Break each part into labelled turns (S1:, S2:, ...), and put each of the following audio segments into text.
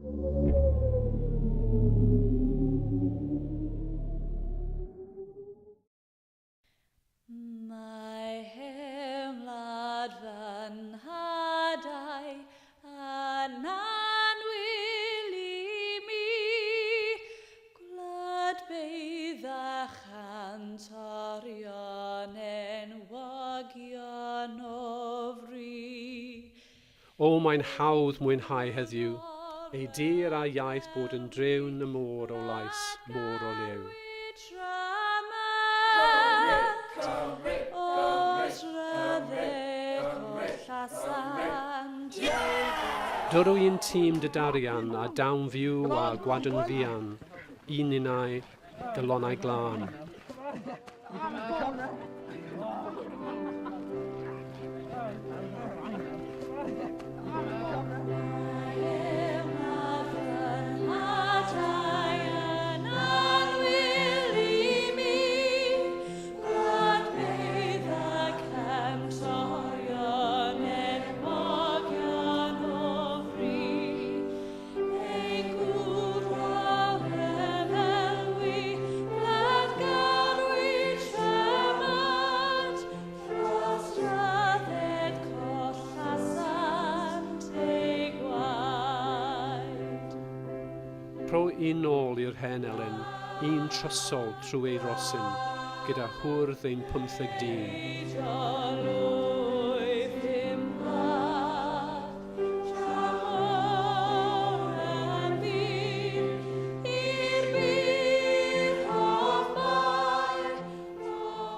S1: My hemlad van hadai anan wili mi glad bydd a chantorion enwagion ofri.
S2: O mae'n hawdd mwynhau heddiw, ei dir a iaith bod yn drewn y môr o lais, môr o lew. Dyrw i'n tîm dy darian a dawn fyw a gwadyn fian, un unau, gylonau glân. Pro un ôl i'r hen elyn, un trysol trwy ei rosyn, gyda hwrdd ein 15 dyn.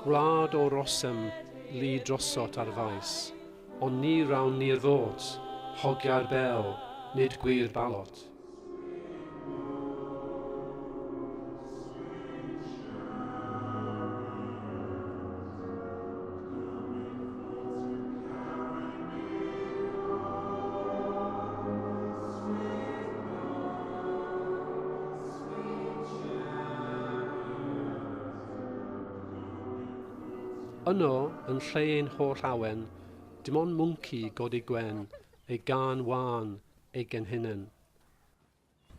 S2: Gwlad o rosym, lu drosot ar faes, ond ni rawn ni'r fod, hogiau'r bel, nid gwir balot. Yno, yn lle ein holl awen, dim ond mwnci godi gwen, ei gan wan, ei genhynyn.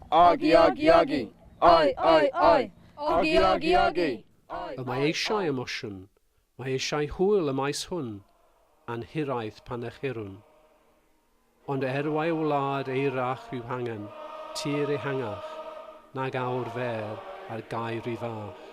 S3: Agi, agi, agi! Oi, oi, oi! Agi, agi, agi!
S2: Y mae eisiau emosiwn, mae eisiau hwyl y maes hwn, a'n hiraeth pan echirwn. Ond erwau wlad eirach yw hangen, tir ei hangach, nag awr fer ar gair i fach.